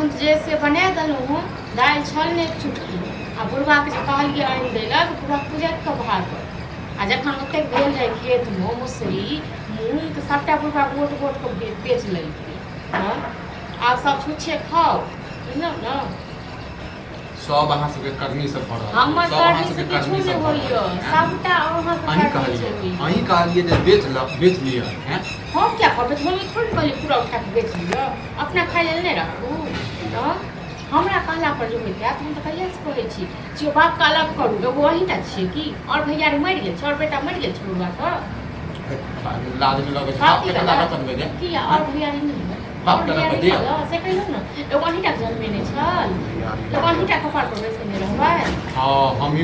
एखन जैसे बना देलहुँ दालि छल ने एक चुटकी आ बुढ़बाके जे कहलियै आनि दै लए बुढ़बा पूजाके कऽ भात आ जखन ओतेक भेल रहै खेतमे मौसरी मूँग तऽ सभटा बुढ़बा गोट गोट कऽ बेच लेलकै हँ आब सब छुच्छे खाओ बुझलहुँ ने सब अहाँ सबके करनी से भरल हमर सब अहाँ सबके किछु करनी से नहि भरल होइए सभटा अहीं कहलिए अहीं कहलिए जे बेच लिअ हैं हम क्या करबै हम थोड़ी कहलिए पूरा उठा के बेच लिअ अपना खाइ लेल नहि राखू हँ हमरा कहला पर जे होइते तऽ हम तऽ कहियासँ कहै छी जे बापके अलग करू एगो अहीँटा छियै कि आओर भैया मरि गेल छै आओर बेटा मरि गेल छै बुढ़बाके लाज में लगे बाप के कला रतन में जे किया आओर भैया नहीं बाप के रतन दे से कहियौ ने एगो अहीँटा जन्मेने छल एगो अहीँटा कपार पर बैसने रहबै हां हम ही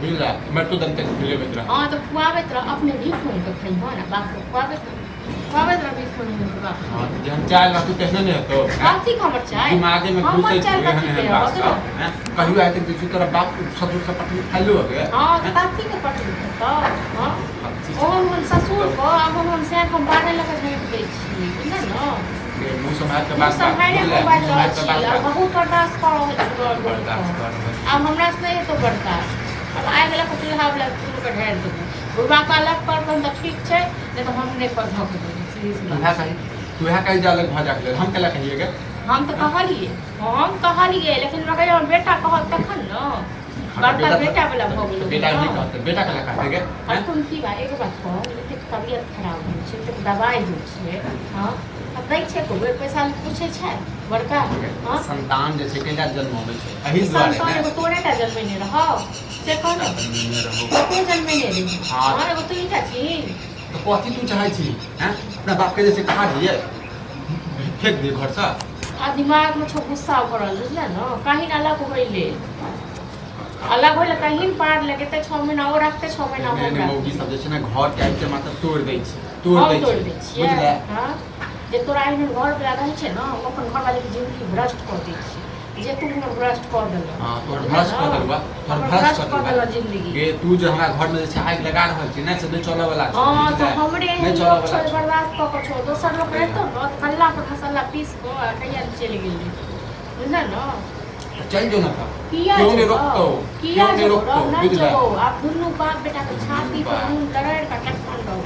बुझला मैं तो दम तक खिलेबैत रह हां तो खुआबैत रह अपने भीख मांग के खइबो ना बाप को खुआबैत रह भीख मांग के बाप हां जहन चाय ला तू कहने नहीं तो काती खबर चाय दिमाग में घुसे है बात हैं कहियो आते कि तोरा बाप ससुर से पटली खाइलो है हां तो काती के पटली तो हां ओहन ससुर को अब हम से हम बारे लगे झेट दै छी बुझल न मुंह समाज के बात बहुत बर्दाश्त कर अब हमरा से नहीं तो बर्दाश्त अब आइ गेला कुछ हावला तुम के ढेर देबो बुढ़बा का अलग कर दन त ठीक छै नहीं तो हम नहीं कर धक देबो सीरियसली तू है कहीं जा अलग भाजा के हम केला कहिएगा हम तो कहलिए लेकिन लगे हम बेटा कहत तखन न बड़का बेटा वाला भ गेल बेटा नहीं कहते बेटा केला कहते गे तुम की बा एगो बात कह लेकिन तबियत खराब हो छै त दवाई हो छै हां अब दै छै को पैसा पूछे छै बड़का हां संतान जे छै केला जन्म होवे छै एही दुआरे संतान एगो तोरेटा जन्मेने रहौ से कहने को जन्मेने रही हां एगो तू इटा छी तो कथी तू चाहै छी हैं अपना बाप के जैसे खा दिए फेंक दे घर से आ दिमाग में छो गुस्सा भरल बुझला न कहीं अलग होइले अलग होइले कहीं पार लगे त 6 महीना और रखते 6 महीना और मौगी सब जे छै ना घर के आइ के मात्र तोड़ दै छै बुझले हां जे तोरा एहन घर पे रहै छै न अपन घर वाले के जिंदगी भ्रष्ट कर दै छै जे तू हमर भ्रष्ट कर देल हां तोर भ्रष्ट कर देलबा तोर भ्रष्ट कर देल जिंदगी गे तू जे हमरा घर में जे छै आग लगा रहल छी ना से नहीं चले वाला छै हां तो हमरे नहीं चले वाला छै बर्दाश्त क के छो दोसर लोग रहतो न कल्ला पर मसाला पीस को कहिया चले गेल बुझला न चल जो ना था क्यों नहीं रोकतो किया नहीं रोकतो बुझला आप दोनों बाप बेटा के छाती पर मुंह लड़ाड़ का टक्कर दो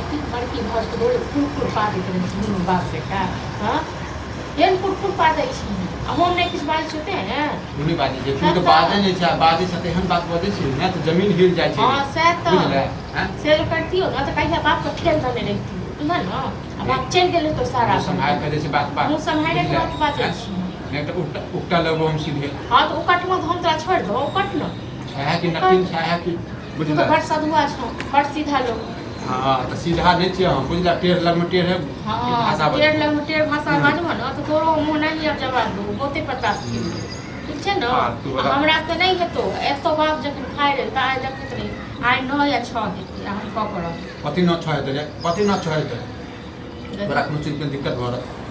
ऐसी बड़की भस्त रोड कुरकुर पा देते दोनों बाप बेटा हां येन कुरकुर पा दै छी हम नहीं कुछ बात छूते हैं उन्हीं बाजी जे तू तो बाजे नहीं छै बाजे से हम बात बजे छी ना तो जमीन हिल जाय छै हां से तो बुझला हैं से करती हो ना तो कहिया बाप को खेल देने रहती बुझल न अब आप चल गेले तो सारा संभाल के जैसे बात मुंह संभाले के बात बाजे छी नहीं तो उल्टा लगो हम सीधे हां तो उकटवा तो हम तोरा छोड़ दो उकट न छाया की नकिन छाया की बुझला तो बड़ सधुआ छ बड़ सीधा लोग हां तो सीधा नहीं छियै हम बुझला टेढ़ लग में टेढ़ है भाषा टेढ़ लग में टेढ़ भाषा बाजबो न तो तोरो मुंह नहीं अब जवाब दो बहुते पता छी ठीक छै न हमरा त नहीं हेतो एतो बाप जखन खाइ रे त आइ देखत रे आइ 9 या 6 हेतै हम पकड़ कथी न छ हेतै कथी न छ हेतै बड़ा कोनो चीज के दिक्कत भ रहा